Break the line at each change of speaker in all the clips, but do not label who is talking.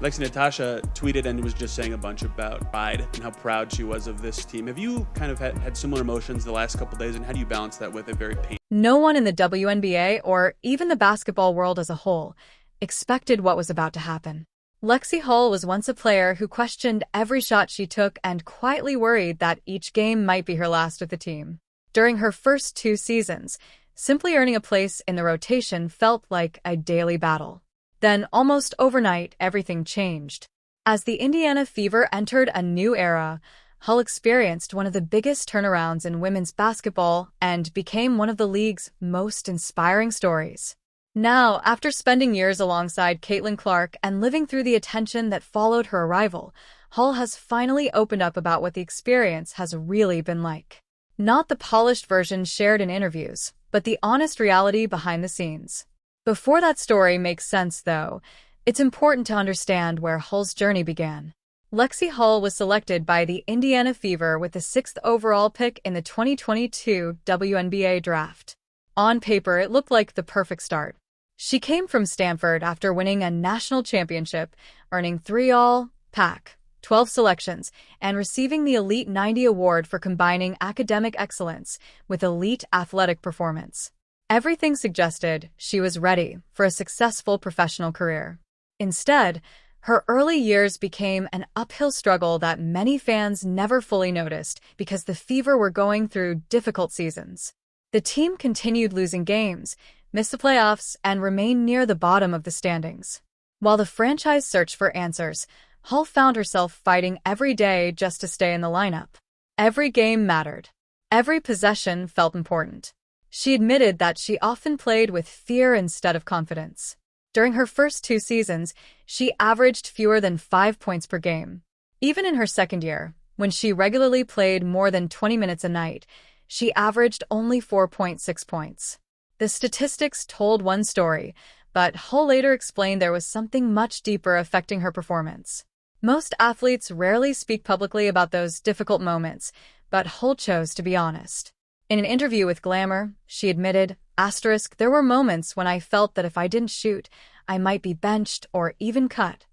Lexie Natasha tweeted and was just saying a bunch about pride and how proud she was of this team. Have you kind of had similar emotions the last couple of days, and how do you balance that with a very painful?
No one in the WNBA, or even the basketball world as a whole, expected what was about to happen. Lexie Hull was once a player who questioned every shot she took and quietly worried that each game might be her last with the team. During her first 2 seasons, simply earning a place in the rotation felt like a daily battle. Then, almost overnight, everything changed. As the Indiana Fever entered a new era, Hull experienced one of the biggest turnarounds in women's basketball and became one of the league's most inspiring stories. Now, after spending years alongside Caitlin Clark and living through the attention that followed her arrival, Hull has finally opened up about what the experience has really been like. Not the polished version shared in interviews, but the honest reality behind the scenes. Before that story makes sense, though, it's important to understand where Hull's journey began. Lexie Hull was selected by the Indiana Fever with the 6th overall pick in the 2022 WNBA draft. On paper, it looked like the perfect start. She came from Stanford after winning a national championship, earning 3 All-Pac, 12 selections, and receiving the Elite 90 award for combining academic excellence with elite athletic performance. Everything suggested she was ready for a successful professional career. Instead, her early years became an uphill struggle that many fans never fully noticed because the Fever were going through difficult seasons. The team continued losing games, missed the playoffs, and remained near the bottom of the standings. While the franchise searched for answers, Hull found herself fighting every day just to stay in the lineup. Every game mattered. Every possession felt important. She admitted that she often played with fear instead of confidence. During her first 2 seasons, she averaged fewer than 5 points per game. Even in her second year, when she regularly played more than 20 minutes a night, she averaged only 4.6 points. The statistics told one story, but Hull later explained there was something much deeper affecting her performance. Most athletes rarely speak publicly about those difficult moments, but Hull chose to be honest. In an interview with Glamour, she admitted, "There were moments when I felt that if I didn't shoot, I might be benched or even cut."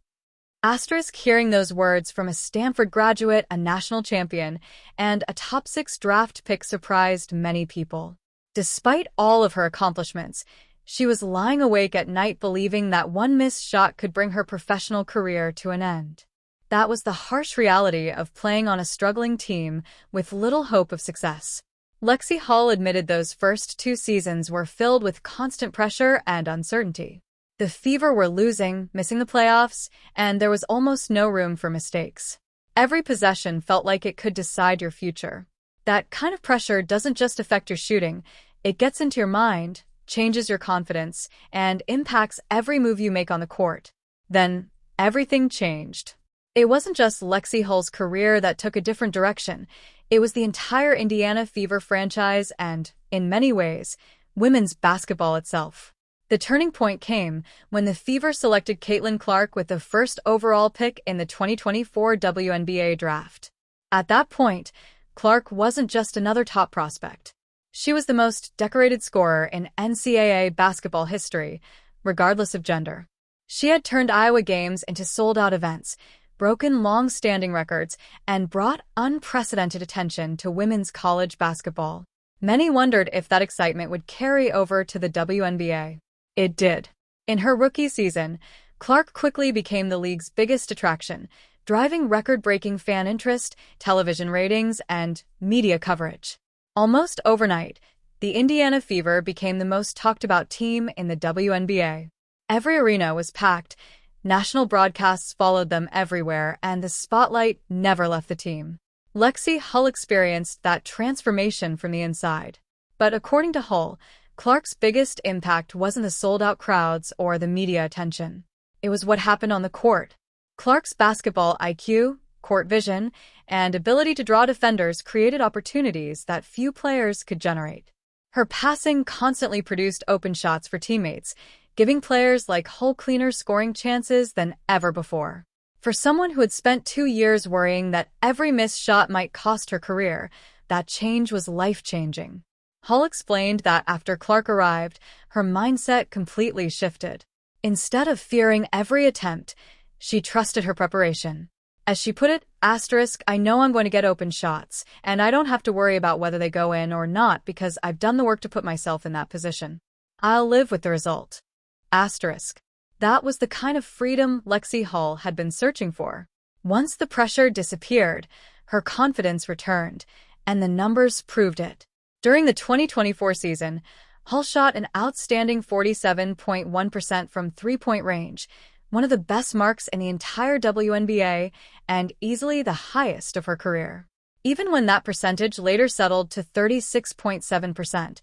Hearing those words from a Stanford graduate, a national champion, and a top 6 draft pick surprised many people. Despite all of her accomplishments, she was lying awake at night believing that one missed shot could bring her professional career to an end. That was the harsh reality of playing on a struggling team with little hope of success. Lexie Hull admitted those first 2 seasons were filled with constant pressure and uncertainty. The Fever were losing, missing the playoffs, and there was almost no room for mistakes. Every possession felt like it could decide your future. That kind of pressure doesn't just affect your shooting, it gets into your mind, changes your confidence, and impacts every move you make on the court. Then, everything changed. It wasn't just Lexie Hull's career that took a different direction. It was the entire Indiana Fever franchise and, in many ways, women's basketball itself. The turning point came when the Fever selected Caitlin Clark with the 1st overall pick in the 2024 WNBA draft. At that point, Clark wasn't just another top prospect. She was the most decorated scorer in NCAA basketball history, regardless of gender. She had turned Iowa games into sold-out events, broken long-standing records, and brought unprecedented attention to women's college basketball. Many wondered if that excitement would carry over to the WNBA. It did. In her rookie season, Clark quickly became the league's biggest attraction, driving record-breaking fan interest, television ratings, and media coverage. Almost overnight, the Indiana Fever became the most talked-about team in the WNBA. Every arena was packed, national broadcasts followed them everywhere, and the spotlight never left the team. Lexie Hull experienced that transformation from the inside. But according to Hull, Clark's biggest impact wasn't the sold-out crowds or the media attention. It was what happened on the court. Clark's basketball IQ, court vision, and ability to draw defenders created opportunities that few players could generate. Her passing constantly produced open shots for teammates, giving players like Hull cleaner scoring chances than ever before. For someone who had spent 2 years worrying that every missed shot might cost her career, that change was life-changing. Hull explained that after Clark arrived, her mindset completely shifted. Instead of fearing every attempt, She trusted her preparation. As she put it, I know I'm going to get open shots, and I don't have to worry about whether they go in or not because I've done the work to put myself in that position. I'll live with the result. That was the kind of freedom Lexie Hull had been searching for. Once the pressure disappeared, her confidence returned, and the numbers proved it. During the 2024 season, Hull shot an outstanding 47.1% from three-point range, one of the best marks in the entire WNBA and easily the highest of her career. Even when that percentage later settled to 36.7%,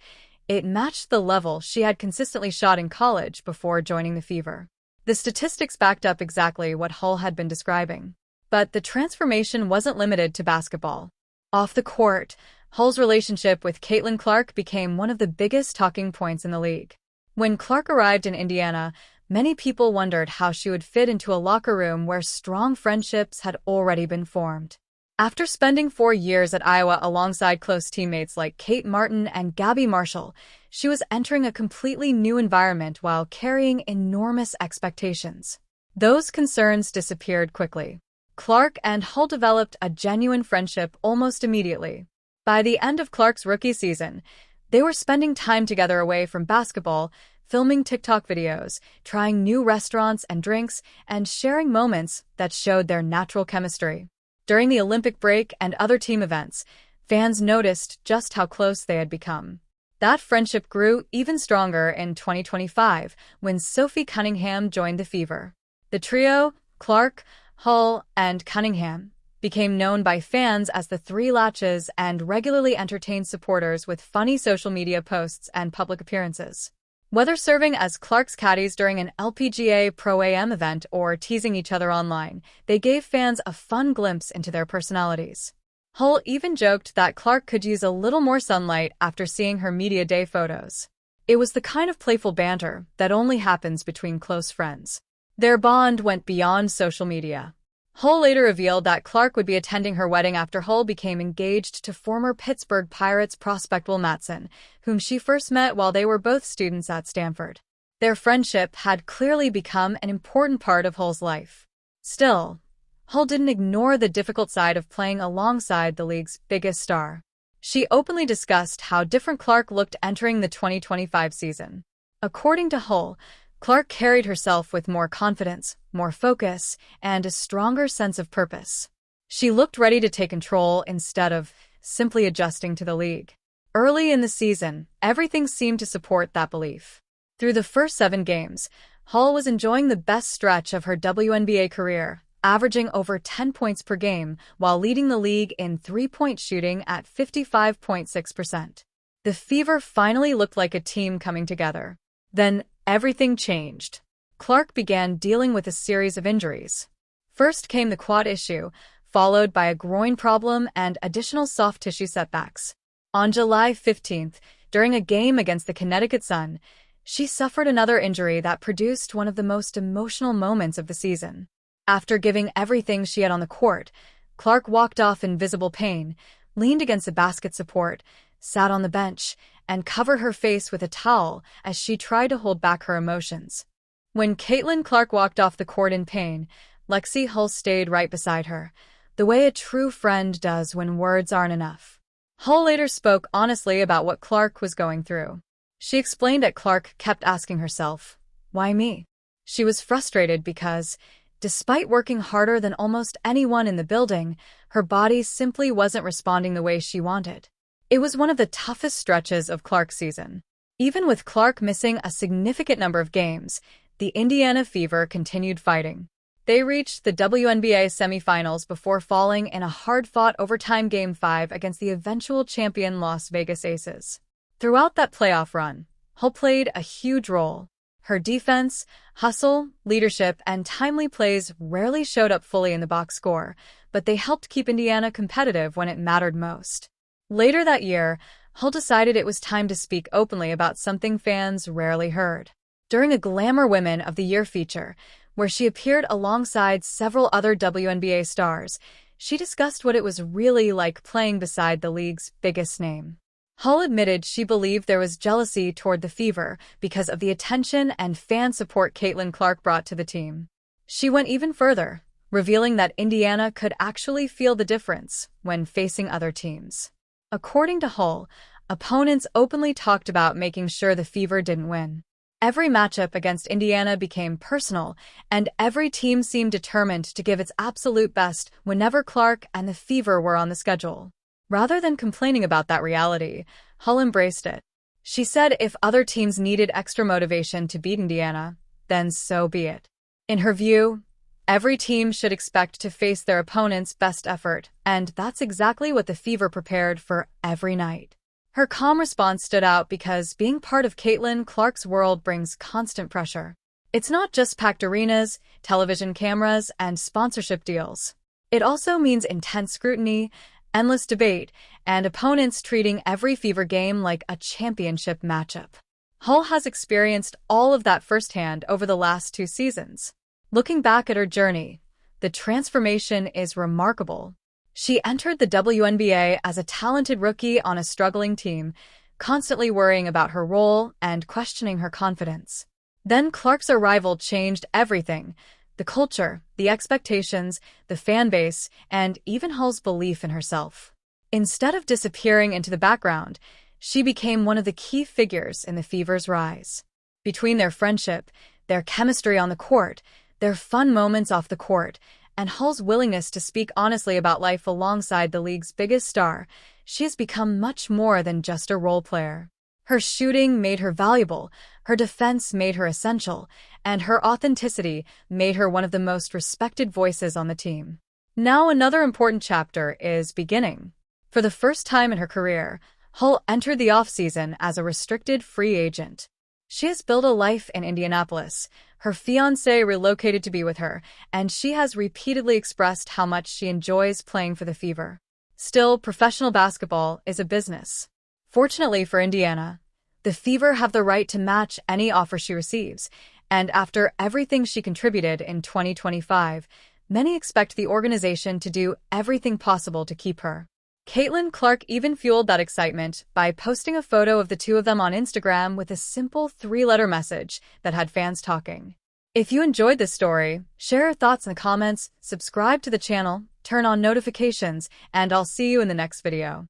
it matched the level she had consistently shot in college before joining the Fever. The statistics backed up exactly what Hull had been describing. But the transformation wasn't limited to basketball. Off the court, Hull's relationship with Caitlin Clark became one of the biggest talking points in the league. When Clark arrived in Indiana, many people wondered how she would fit into a locker room where strong friendships had already been formed. After spending 4 years at Iowa alongside close teammates like Kate Martin and Gabby Marshall, she was entering a completely new environment while carrying enormous expectations. Those concerns disappeared quickly. Clark and Hull developed a genuine friendship almost immediately. By the end of Clark's rookie season, they were spending time together away from basketball, filming TikTok videos, trying new restaurants and drinks, and sharing moments that showed their natural chemistry. During the Olympic break and other team events, fans noticed just how close they had become. That friendship grew even stronger in 2025 when Sophie Cunningham joined the Fever. The trio, Clark, Hull, and Cunningham, became known by fans as the Three Latches and regularly entertained supporters with funny social media posts and public appearances. Whether serving as Clark's caddies during an LPGA Pro-Am event or teasing each other online, they gave fans a fun glimpse into their personalities. Hull even joked that Clark could use a little more sunlight after seeing her media day photos. It was the kind of playful banter that only happens between close friends. Their bond went beyond social media. Hull later revealed that Clark would be attending her wedding after Hull became engaged to former Pittsburgh Pirates prospect Will Matson, whom she first met while they were both students at Stanford. Their friendship had clearly become an important part of Hull's life. Still, Hull didn't ignore the difficult side of playing alongside the league's biggest star. She openly discussed how different Clark looked entering the 2025 season. According to Hull, Clark carried herself with more confidence, more focus, and a stronger sense of purpose. She looked ready to take control instead of simply adjusting to the league. Early in the season, everything seemed to support that belief. Through the first 7 games, Hull was enjoying the best stretch of her WNBA career, averaging over 10 points per game while leading the league in three-point shooting at 55.6%. The Fever finally looked like a team coming together. Then, everything changed. Clark began dealing with a series of injuries. First came the quad issue, followed by a groin problem and additional soft tissue setbacks. On July 15th, during a game against the Connecticut Sun, she suffered another injury that produced one of the most emotional moments of the season. After giving everything she had on the court, Clark walked off in visible pain, leaned against a basket support, sat on the bench, and covered her face with a towel as she tried to hold back her emotions. When Caitlin Clark walked off the court in pain, Lexie Hull stayed right beside her, the way a true friend does when words aren't enough. Hull later spoke honestly about what Clark was going through. She explained that Clark kept asking herself, "Why me?" She was frustrated because, despite working harder than almost anyone in the building, her body simply wasn't responding the way she wanted. It was one of the toughest stretches of Clark's season. Even with Clark missing a significant number of games, the Indiana Fever continued fighting. They reached the WNBA semifinals before falling in a hard-fought overtime Game 5 against the eventual champion Las Vegas Aces. Throughout that playoff run, Hull played a huge role. Her defense, hustle, leadership, and timely plays rarely showed up fully in the box score, but they helped keep Indiana competitive when it mattered most. Later that year, Hull decided it was time to speak openly about something fans rarely heard. During a Glamour Women of the Year feature, where she appeared alongside several other WNBA stars, she discussed what it was really like playing beside the league's biggest name. Hull admitted she believed there was jealousy toward the Fever because of the attention and fan support Caitlin Clark brought to the team. She went even further, revealing that Indiana could actually feel the difference when facing other teams. According to Hull, opponents openly talked about making sure the Fever didn't win. Every matchup against Indiana became personal, and every team seemed determined to give its absolute best whenever Clark and the Fever were on the schedule. Rather than complaining about that reality, Hull embraced it. She said if other teams needed extra motivation to beat Indiana, then so be it. In her view, every team should expect to face their opponent's best effort, and that's exactly what the Fever prepared for every night. Her calm response stood out because being part of Caitlin Clark's world brings constant pressure. It's not just packed arenas, television cameras, and sponsorship deals. It also means intense scrutiny, endless debate, and opponents treating every Fever game like a championship matchup. Hull has experienced all of that firsthand over the last 2 seasons. Looking back at her journey, the transformation is remarkable. She entered the WNBA as a talented rookie on a struggling team, constantly worrying about her role and questioning her confidence. Then Clark's arrival changed everything: the culture, the expectations, the fan base, and even Hull's belief in herself. Instead of disappearing into the background, she became one of the key figures in the Fever's rise. Between their friendship, their chemistry on the court, their fun moments off the court, and Hull's willingness to speak honestly about life alongside the league's biggest star, she has become much more than just a role player. Her shooting made her valuable, her defense made her essential, and her authenticity made her one of the most respected voices on the team. Now another important chapter is beginning. For the first time in her career, Hull entered the offseason as a restricted free agent. She has built a life in Indianapolis. Her fiancé relocated to be with her, and she has repeatedly expressed how much she enjoys playing for the Fever. Still, professional basketball is a business. Fortunately for Indiana, the Fever have the right to match any offer she receives, and after everything she contributed in 2025, many expect the organization to do everything possible to keep her. Caitlin Clark even fueled that excitement by posting a photo of the two of them on Instagram with a simple 3-letter message that had fans talking. If you enjoyed this story, share your thoughts in the comments, subscribe to the channel, turn on notifications, and I'll see you in the next video.